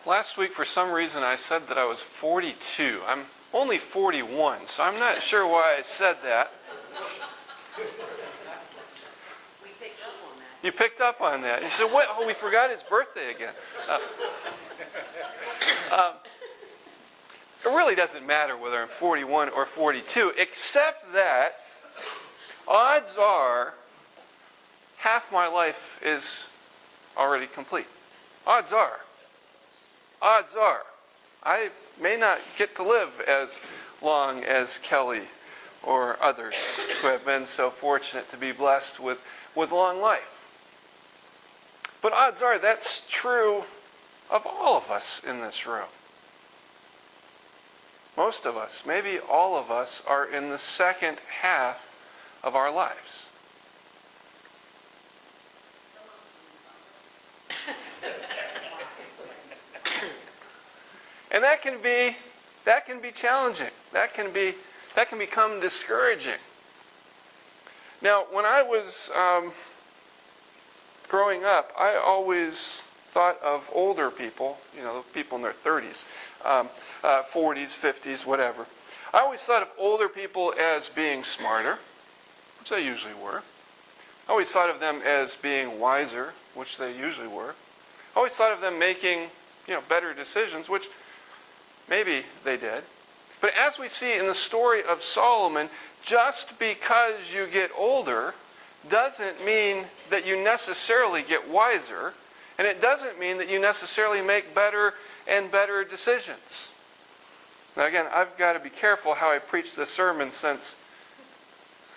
Last week, for some reason, I said that I was 42. I'm only 41, so I'm not sure why I said that. We picked up on that. You picked up on that. You said, what? Oh, we forgot his birthday again. It really doesn't matter whether I'm 41 or 42, except that odds are half my life is already complete. Odds are. Odds are. I may not get to live as long as Kelly or others who have been so fortunate to be blessed with long life. But odds are that's true of all of us in this room. Most of us, maybe all of us, are in the second half of our lives. And that can be challenging. That can become discouraging. Now, when I was growing up, I always thought of older people, people in their 30s, 40s, 50s, whatever. I always thought of older people as being smarter, which they usually were. I always thought of them as being wiser, which they usually were. I always thought of them making, better decisions, which maybe they did. But as we see in the story of Solomon, just because you get older doesn't mean that you necessarily get wiser, and it doesn't mean that you necessarily make better and better decisions. Now again, I've got to be careful how I preach this sermon since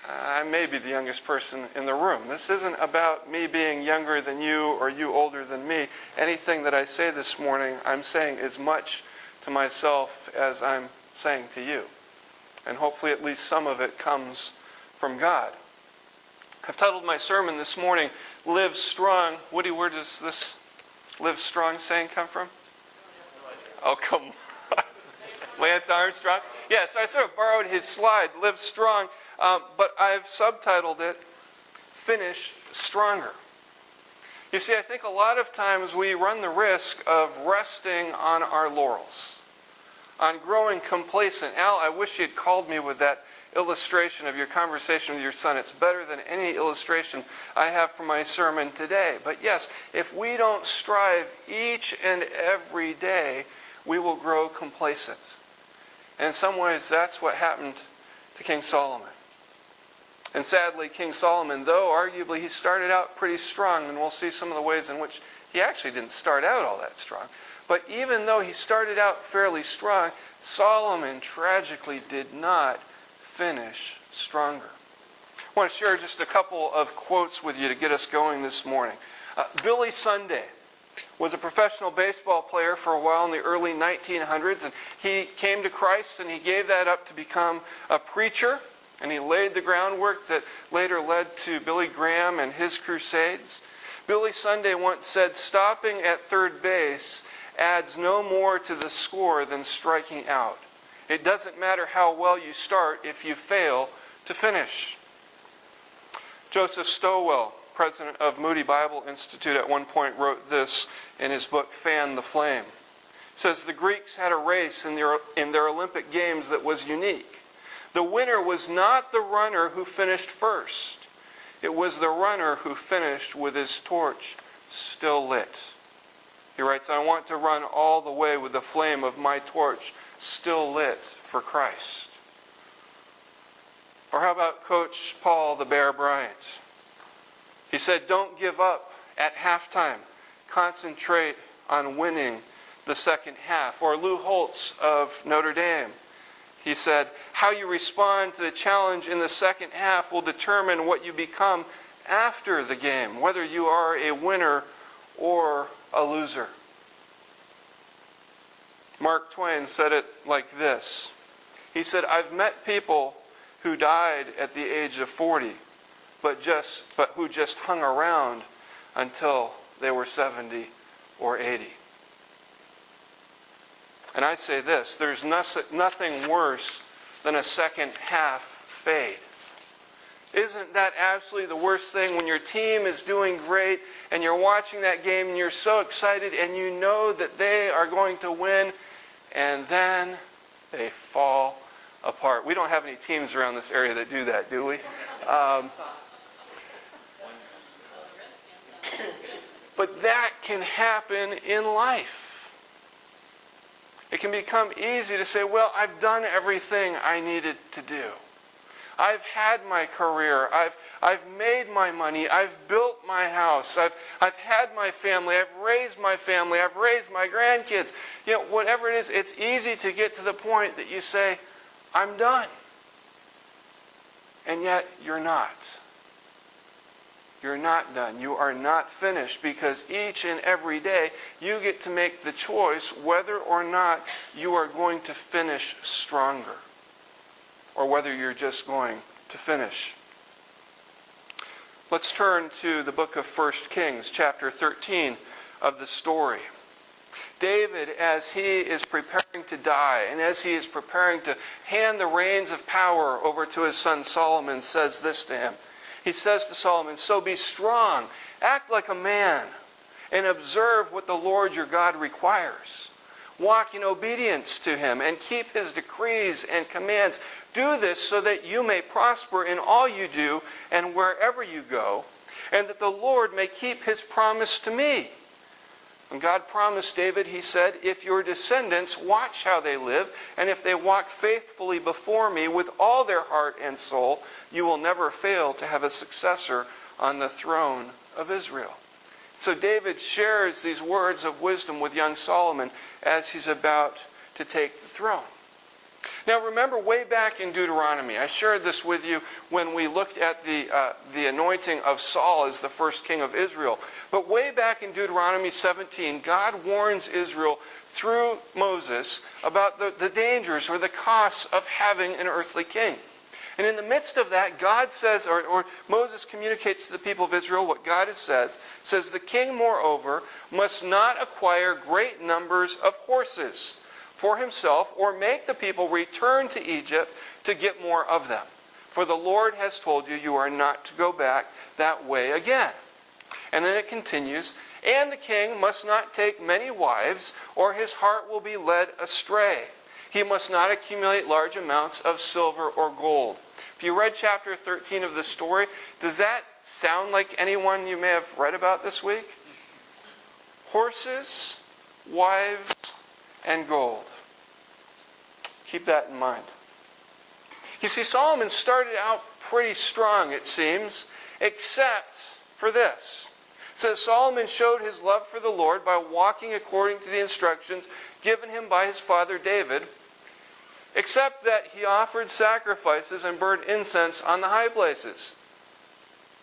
I may be the youngest person in the room. This isn't about me being younger than you or you older than me. Anything that I say this morning, I'm saying as much to myself as I'm saying to you. And hopefully at least some of it comes from God. I've titled my sermon this morning, Live Strong. Woody, where does this Live Strong saying come from? Oh, come on. Lance Armstrong? Yes, I sort of borrowed his slide, Live Strong, but I've subtitled it, Finish Stronger. You see, I think a lot of times we run the risk of resting on our laurels, on growing complacent. Al, I wish you'd called me with that illustration of your conversation with your son. It's better than any illustration I have for my sermon today. But yes, if we don't strive each and every day, we will grow complacent. And in some ways, that's what happened to King Solomon. And sadly, King Solomon, though arguably he started out pretty strong, and we'll see some of the ways in which he actually didn't start out all that strong. But even though he started out fairly strong, Solomon tragically did not finish stronger. I want to share just a couple of quotes with you to get us going this morning. Billy Sunday was a professional baseball player for a while in the early 1900s, and he came to Christ and he gave that up to become a preacher, and he laid the groundwork that later led to Billy Graham and his crusades. Billy Sunday once said, "Stopping at third base adds no more to the score than striking out. It doesn't matter how well you start if you fail to finish." Joseph Stowell, president of Moody Bible Institute, at one point wrote this in his book, Fan the Flame. He says, "The Greeks had a race in their Olympic Games that was unique. The winner was not the runner who finished first. It was the runner who finished with his torch still lit." He writes, "I want to run all the way with the flame of my torch still lit for Christ." Or how about Coach Paul the Bear Bryant? He said, "Don't give up at halftime. Concentrate on winning the second half." Or Lou Holtz of Notre Dame. He said, "How you respond to the challenge in the second half will determine what you become after the game, whether you are a winner or a loser." Mark Twain said it like this. He said, "I've met people who died at the age of 40, but who just hung around until they were 70 or 80. And I say this, there's nothing worse than a second half fade. Isn't that absolutely the worst thing when your team is doing great and you're watching that game and you're so excited and you know that they are going to win and then they fall apart? We don't have any teams around this area that do that, do we? But that can happen in life. It can become easy to say, well, I've done everything I needed to do. I've had my career. I've made my money. I've built my house. I've had my family. I've raised my family. I've raised my grandkids. You know, whatever it is, it's easy to get to the point that you say, I'm done. And yet, you're not. You're not done. You are not finished, because each and every day you get to make the choice whether or not you are going to finish stronger, or whether you're just going to finish. Let's turn to the book of 1 Kings, chapter 13 of the story. David, as he is preparing to die, and as he is preparing to hand the reins of power over to his son Solomon, says this to him. He says to Solomon, "So be strong, act like a man, and observe what the Lord your God requires. Walk in obedience to him, and keep his decrees and commands. Do this so that you may prosper in all you do and wherever you go, and that the Lord may keep his promise to me." When God promised David, he said, "If your descendants watch how they live, and if they walk faithfully before me with all their heart and soul, you will never fail to have a successor on the throne of Israel." So David shares these words of wisdom with young Solomon as he's about to take the throne. Now remember, way back in Deuteronomy, I shared this with you when we looked at the anointing of Saul as the first king of Israel. But way back in Deuteronomy 17, God warns Israel through Moses about the dangers or the costs of having an earthly king. And in the midst of that, God says, or Moses communicates to the people of Israel what God has says, "The king, moreover, must not acquire great numbers of horses for himself, or make the people return to Egypt to get more of them. For the Lord has told you, you are not to go back that way again." And then it continues, "And the king must not take many wives, or his heart will be led astray. He must not accumulate large amounts of silver or gold." If you read chapter 13 of the story, does that sound like anyone you may have read about this week? Horses, wives, and gold. Keep that in mind. You see, Solomon started out pretty strong, it seems, except for this. It says, Solomon showed his love for the Lord by walking according to the instructions given him by his father David, except that he offered sacrifices and burned incense on the high places.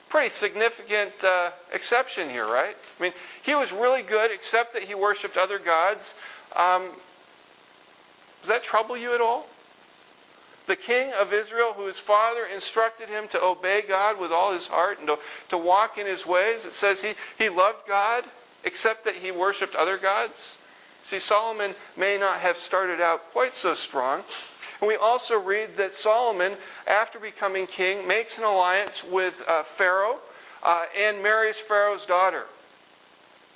Pretty significant exception here, right? I mean, he was really good, except that he worshipped other gods. Does that trouble you at all? The king of Israel, whose father instructed him to obey God with all his heart and to walk in his ways, it says he loved God, except that he worshipped other gods. See, Solomon may not have started out quite so strong. And we also read that Solomon, after becoming king, makes an alliance with Pharaoh and marries Pharaoh's daughter.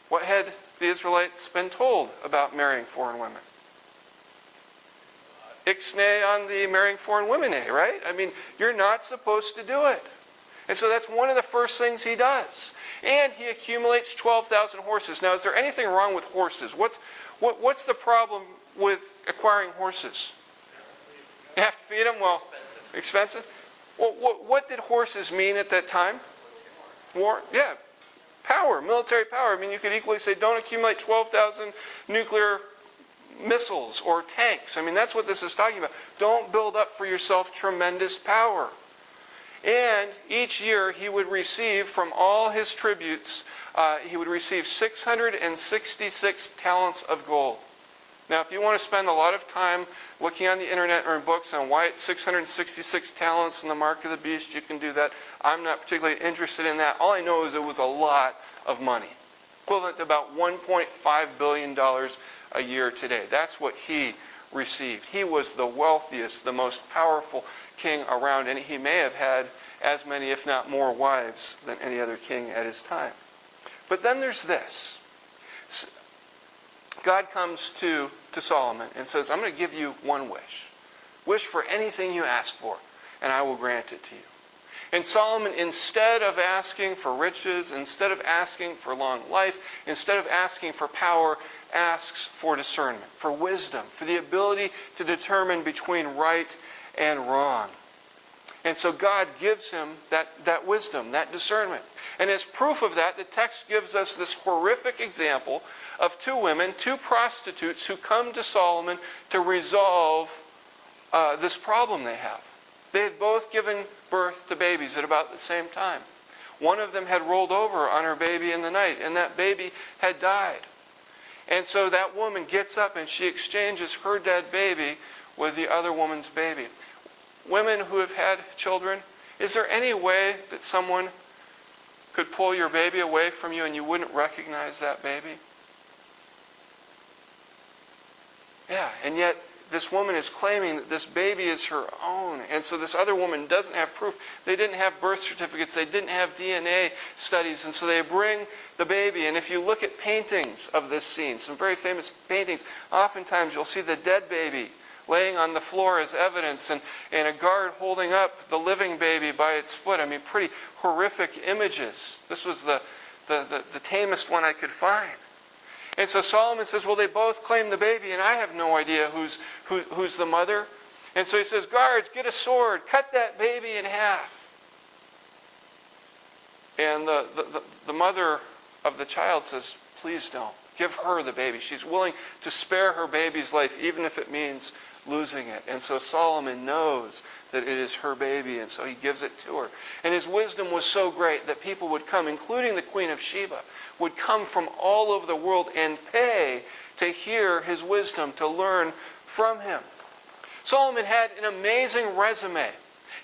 What had the Israelites been told about marrying foreign women? Ixnay on the marrying foreign women, right? I mean, you're not supposed to do it. And so that's one of the first things he does. And he accumulates 12,000 horses. Now, is there anything wrong with horses? What's the problem with acquiring horses? You have to feed them? Well, expensive? Well, what did horses mean at that time? War? Yeah. Power, military power. I mean, you could equally say, don't accumulate 12,000 nuclear missiles or tanks. I mean, that's what this is talking about. Don't build up for yourself tremendous power. And each year he would receive from all his tributes, he would receive 666 talents of gold. Now, if you want to spend a lot of time looking on the internet or in books on why it's 666 talents and the mark of the beast, you can do that. I'm not particularly interested in that. All I know is it was a lot of money, equivalent to about $1.5 billion a year today. That's what he received. He was the wealthiest, the most powerful king around, and he may have had as many, if not more, wives than any other king at his time. But then there's this. God comes to Solomon and says, I'm going to give you one wish. Wish for anything you ask for, and I will grant it to you. And Solomon, instead of asking for riches, instead of asking for long life, instead of asking for power, asks for discernment, for wisdom, for the ability to determine between right and wrong. And so God gives him that wisdom, that discernment. And as proof of that, the text gives us this horrific example of two women, two prostitutes, who come to Solomon to resolve this problem they have. They had both given birth to babies at about the same time. One of them had rolled over on her baby in the night, and that baby had died. And so that woman gets up and she exchanges her dead baby with the other woman's baby. Women who have had children, is there any way that someone could pull your baby away from you and you wouldn't recognize that baby? Yeah, and yet this woman is claiming that this baby is her own. And so this other woman doesn't have proof. They didn't have birth certificates. They didn't have DNA studies. And so they bring the baby. And if you look at paintings of this scene, some very famous paintings, oftentimes you'll see the dead baby laying on the floor as evidence, and a guard holding up the living baby by its foot. I mean, pretty horrific images. This was the tamest one I could find. And so Solomon says, well, they both claim the baby, and I have no idea who's the mother. And so he says, guards, get a sword, cut that baby in half. And the mother of the child says, please don't. Give her the baby. She's willing to spare her baby's life, even if it means losing it. And so Solomon knows that it is her baby, and so he gives it to her. And his wisdom was so great that people would come, including the Queen of Sheba, would come from all over the world and pay to hear his wisdom, to learn from him. Solomon had an amazing resume.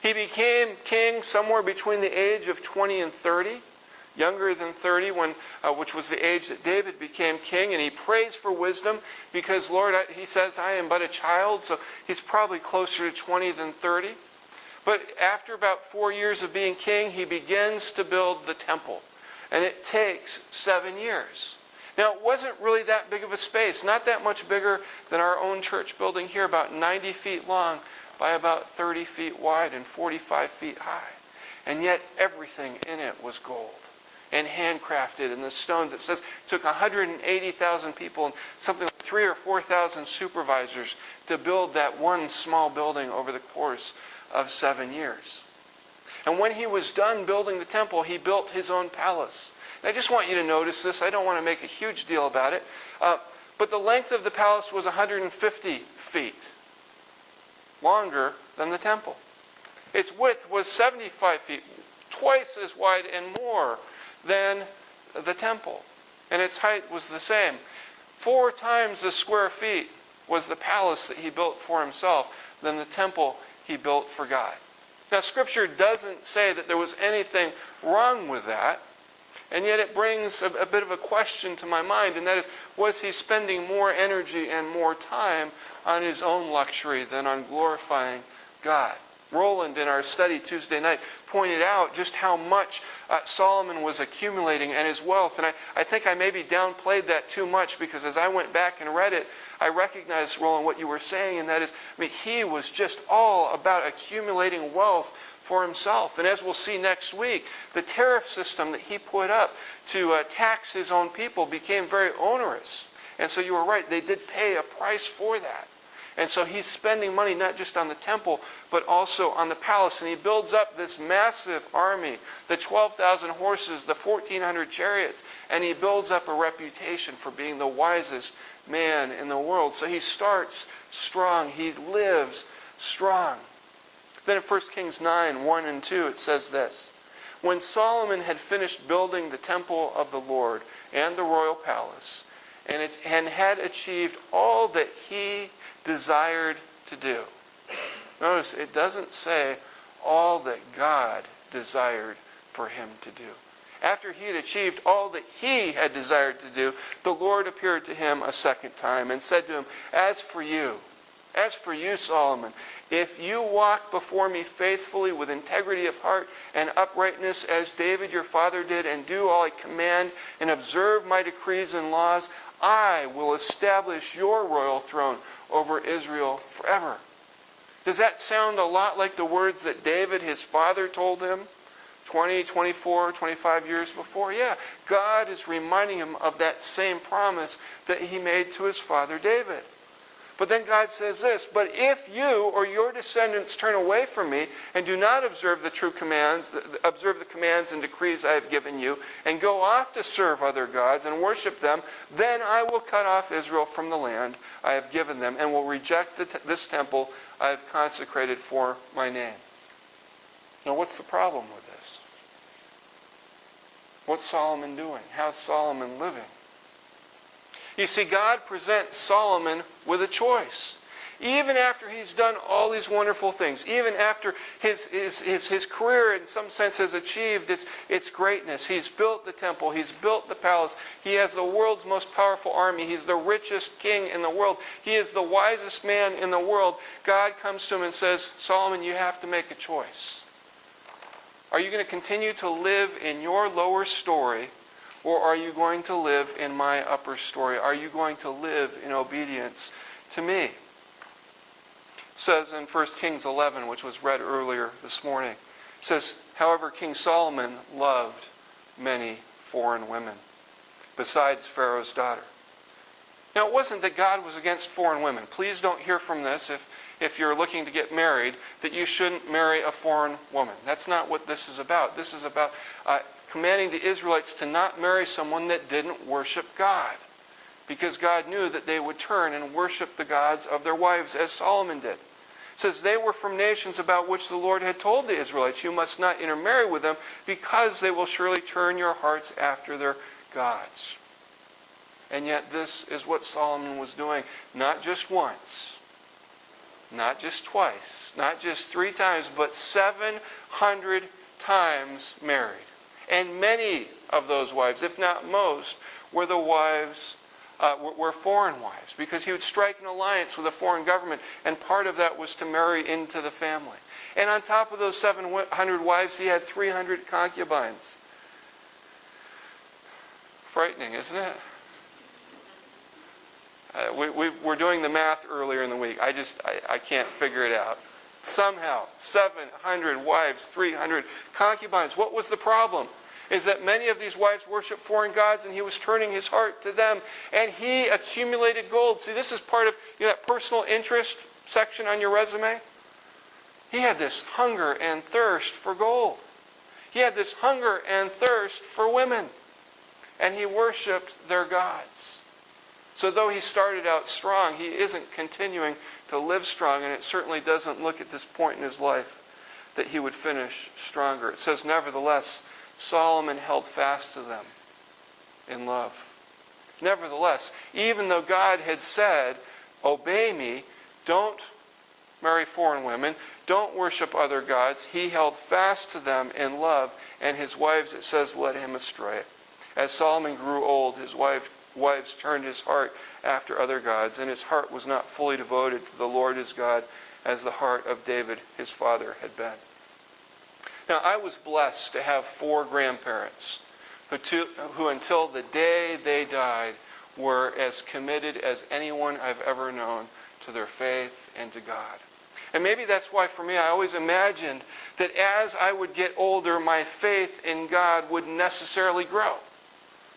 He became king somewhere between the age of 20 and 30. Younger than 30, which was the age that David became king, and he prays for wisdom because, Lord, he says, I am but a child, so he's probably closer to 20 than 30. But after about 4 years of being king, he begins to build the temple, and it takes 7 years. Now, it wasn't really that big of a space, not that much bigger than our own church building here, about 90 feet long by about 30 feet wide and 45 feet high. And yet everything in it was gold and handcrafted, and the stones. It says it took 180,000 people and something like 3,000 or 4,000 supervisors to build that one small building over the course of 7 years. And when he was done building the temple, he built his own palace. And I just want you to notice this. I don't want to make a huge deal about it. But the length of the palace was 150 feet, longer than the temple. Its width was 75 feet, twice as wide and more than the temple. And its height was the same. 4 times the square feet was the palace that he built for himself than the temple he built for God. Now, Scripture doesn't say that there was anything wrong with that, and yet it brings a bit of a question to my mind, and that is, was he spending more energy and more time on his own luxury than on glorifying God? Roland, in our study Tuesday night, pointed out just how much Solomon was accumulating and his wealth. And I think I maybe downplayed that too much, because as I went back and read it, I recognized, Roland, what you were saying, and that is, he was just all about accumulating wealth for himself. And as we'll see next week, the tariff system that he put up to tax his own people became very onerous. And so you were right, they did pay a price for that. And so he's spending money not just on the temple, but also on the palace. And he builds up this massive army, the 12,000 horses, the 1,400 chariots. And he builds up a reputation for being the wisest man in the world. So he starts strong. He lives strong. Then in 1 Kings 9, 1 and 2, it says this: when Solomon had finished building the temple of the Lord and the royal palace, and had achieved all that he desired to do. Notice, it doesn't say all that God desired for him to do. After he had achieved all that he had desired to do, the Lord appeared to him a second time and said to him, As for you, Solomon, If you walk before me faithfully with integrity of heart and uprightness as David your father did, and do all I command and observe my decrees and laws, I will establish your royal throne over Israel forever. Does that sound a lot like the words that David, his father, told him 20, 24, 25 years before? Yeah, God is reminding him of that same promise that he made to his father David. But then God says this, but if you or your descendants turn away from me and do not observe the commands and decrees I have given you, and go off to serve other gods and worship them, then I will cut off Israel from the land I have given them, and will reject this temple I have consecrated for my name. Now, what's the problem with this? What's Solomon doing? How's Solomon living? You see, God presents Solomon with a choice. Even after he's done all these wonderful things, even after his career in some sense has achieved its greatness, he's built the temple, he's built the palace, he has the world's most powerful army, he's the richest king in the world, he is the wisest man in the world, God comes to him and says, Solomon, you have to make a choice. Are you going to continue to live in your lower story, or are you going to live in my upper story? Are you going to live in obedience to me? It says in 1 Kings 11, which was read earlier this morning, it says, however, King Solomon loved many foreign women, besides Pharaoh's daughter. Now, it wasn't that God was against foreign women. Please don't hear from this, if you're looking to get married, that you shouldn't marry a foreign woman. That's not what this is about. This is about commanding the Israelites to not marry someone that didn't worship God, because God knew that they would turn and worship the gods of their wives, as Solomon did. It says they were from nations about which the Lord had told the Israelites, you must not intermarry with them, because they will surely turn your hearts after their gods. And yet this is what Solomon was doing, not just once, not just twice, not just 3 times, but 700 times married. And many of those wives, if not most, were the wives, were foreign wives, because he would strike an alliance with a foreign government, and part of that was to marry into the family. And on top of those 700 wives, he had 300 concubines. Frightening, isn't it? We're doing the math earlier in the week. I can't figure it out. Somehow, 700 wives, 300 concubines. What was the problem? Is that many of these wives worshiped foreign gods, and he was turning his heart to them, and he accumulated gold. See, this is part of that personal interest section on your resume. He had this hunger and thirst for gold. He had this hunger and thirst for women, and he worshiped their gods. So though he started out strong, he isn't continuing to live strong, and it certainly doesn't look at this point in his life that he would finish stronger. It says, nevertheless, Solomon held fast to them in love. Nevertheless, even though God had said, obey me, don't marry foreign women, don't worship other gods, he held fast to them in love, and his wives, it says, led him astray. As Solomon grew old, his wives turned his heart after other gods, and his heart was not fully devoted to the Lord his God as the heart of David his father had been. Now, I was blessed to have 4 grandparents who until the day they died were as committed as anyone I've ever known to their faith and to God. And maybe that's why for me I always imagined that as I would get older, my faith in God would necessarily grow,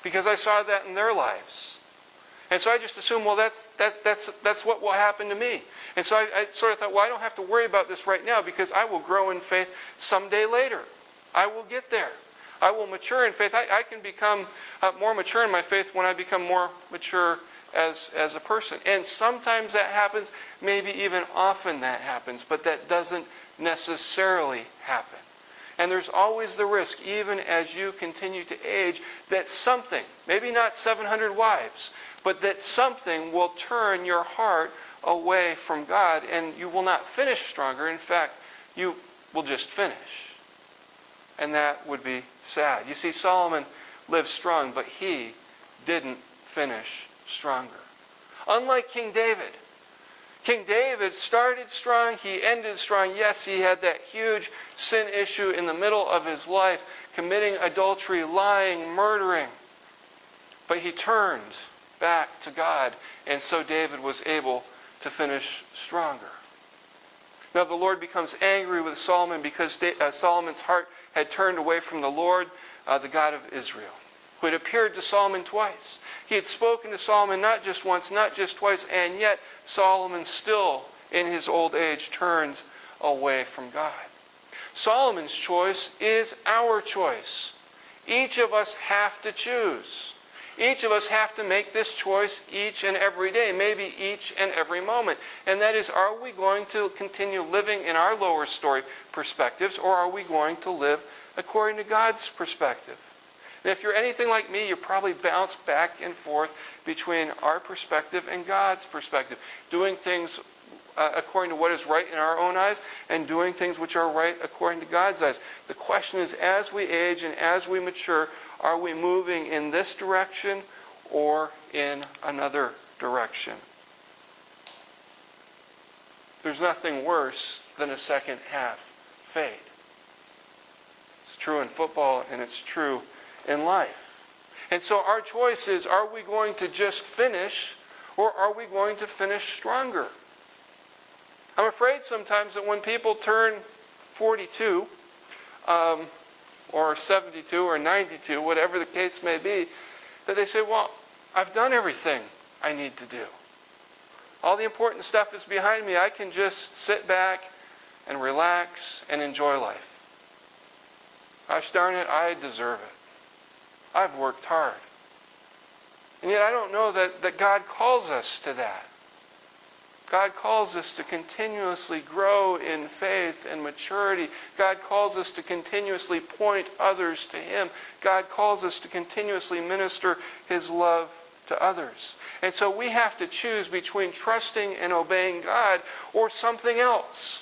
because I saw that in their lives. And so I just assumed, well, that's what will happen to me. And so I sort of thought, well, I don't have to worry about this right now, because I will grow in faith someday later. I will get there. I will mature in faith. I can become more mature in my faith when I become more mature as a person. And sometimes that happens, maybe even often that happens, but that doesn't necessarily happen. And there's always the risk, even as you continue to age, that something, maybe not 700 wives, but that something will turn your heart away from God, and you will not finish stronger. In fact, you will just finish. And that would be sad. You see, Solomon lived strong, but he didn't finish stronger. Unlike King David, King David started strong, he ended strong. Yes, he had that huge sin issue in the middle of his life, committing adultery, lying, murdering. But he turned back to God, and so David was able to finish stronger. Now the Lord becomes angry with Solomon because Solomon's heart had turned away from the Lord, the God of Israel, who had appeared to Solomon twice. He had spoken to Solomon not just once, not just twice, and yet Solomon still, in his old age, turns away from God. Solomon's choice is our choice. Each of us have to choose. Each of us have to make this choice each and every day, maybe each and every moment. And that is, are we going to continue living in our lower story perspectives, or are we going to live according to God's perspective? And if you're anything like me, you probably bounce back and forth between our perspective and God's perspective, doing things according to what is right in our own eyes and doing things which are right according to God's eyes. The question is, as we age and as we mature, are we moving in this direction or in another direction? There's nothing worse than a second half fade. It's true in football and it's true in life. And so our choice is, are we going to just finish, or are we going to finish stronger? I'm afraid sometimes that when people turn 42, or 72, or 92, whatever the case may be, that they say, well, I've done everything I need to do. All the important stuff is behind me. I can just sit back and relax and enjoy life. Gosh darn it, I deserve it. I've worked hard. And yet I don't know that God calls us to that. God calls us to continuously grow in faith and maturity. God calls us to continuously point others to Him. God calls us to continuously minister His love to others. And so we have to choose between trusting and obeying God or something else.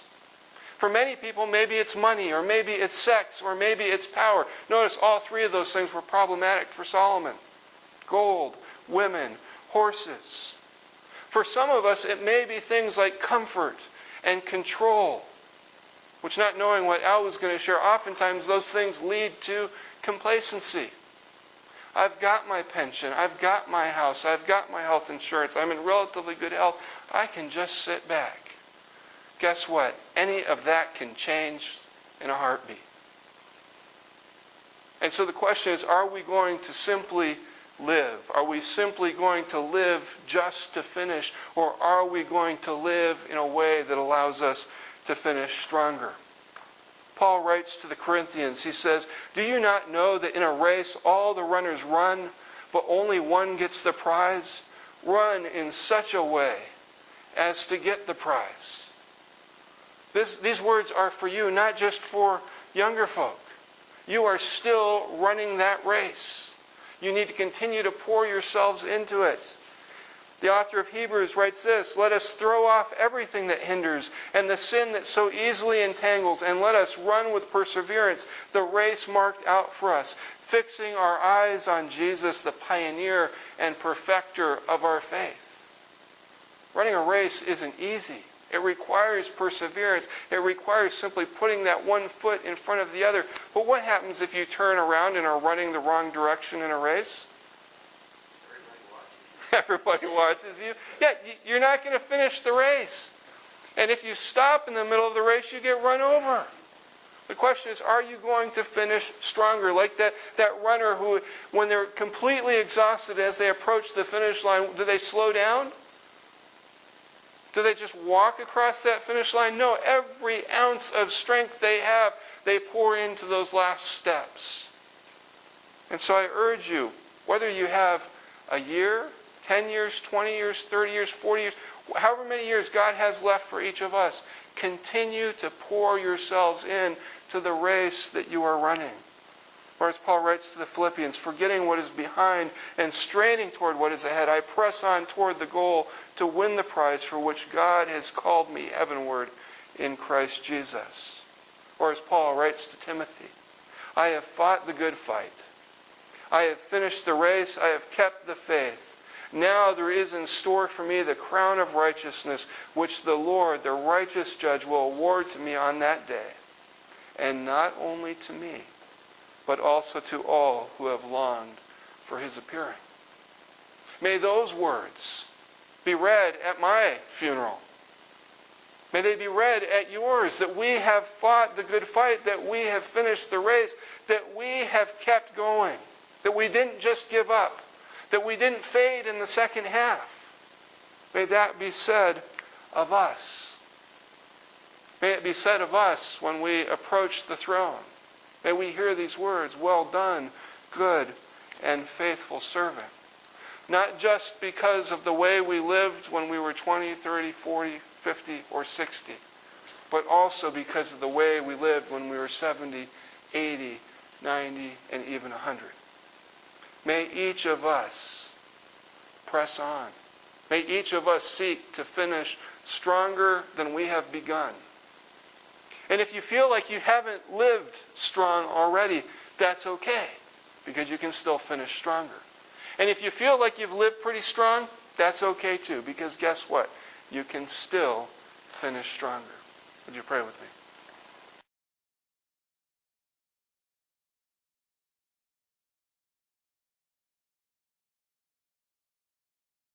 For many people, maybe it's money, or maybe it's sex, or maybe it's power. Notice all three of those things were problematic for Solomon. Gold, women, horses. For some of us, it may be things like comfort and control, which, not knowing what Al was going to share, oftentimes those things lead to complacency. I've got my pension, I've got my house, I've got my health insurance, I'm in relatively good health, I can just sit back. Guess what? Any of that can change in a heartbeat. And so the question is, are we going to simply live? Are we simply going to live just to finish, or are we going to live in a way that allows us to finish stronger? Paul writes to the Corinthians, he says, "Do you not know that in a race all the runners run, but only one gets the prize? Run in such a way as to get the prize." These words are for you, not just for younger folk. You are still running that race. You need to continue to pour yourselves into it. The author of Hebrews writes this, "Let us throw off everything that hinders and the sin that so easily entangles, and let us run with perseverance the race marked out for us, fixing our eyes on Jesus, the pioneer and perfecter of our faith." Running a race isn't easy. It requires perseverance. It requires simply putting that one foot in front of the other. But what happens if you turn around and are running the wrong direction in a race? Everybody watches you. Yeah, you're not going to finish the race. And if you stop in the middle of the race, you get run over. The question is, are you going to finish stronger? Like that runner who, when they're completely exhausted as they approach the finish line, do they slow down? Do they just walk across that finish line? No, every ounce of strength they have, they pour into those last steps. And so I urge you, whether you have a year, 10 years, 20 years, 30 years, 40 years, however many years God has left for each of us, continue to pour yourselves in to the race that you are running. Or as Paul writes to the Philippians, "Forgetting what is behind and straining toward what is ahead, I press on toward the goal to win the prize for which God has called me heavenward in Christ Jesus." Or as Paul writes to Timothy, "I have fought the good fight. I have finished the race. I have kept the faith. Now there is in store for me the crown of righteousness, which the Lord, the righteous judge, will award to me on that day. And not only to me, but also to all who have longed for his appearing. May those words be read at my funeral. May they be read at yours, that we have fought the good fight, that we have finished the race, that we have kept going, that we didn't just give up, that we didn't fade in the second half. May that be said of us. May it be said of us when we approach the throne. May we hear these words, well done, good and faithful servant. Not just because of the way we lived when we were 20, 30, 40, 50, or 60, but also because of the way we lived when we were 70, 80, 90, and even 100. May each of us press on. May each of us seek to finish stronger than we have begun. And if you feel like you haven't lived strong already, that's okay, because you can still finish stronger. And if you feel like you've lived pretty strong, that's okay too, because guess what? You can still finish stronger. Would you pray with me?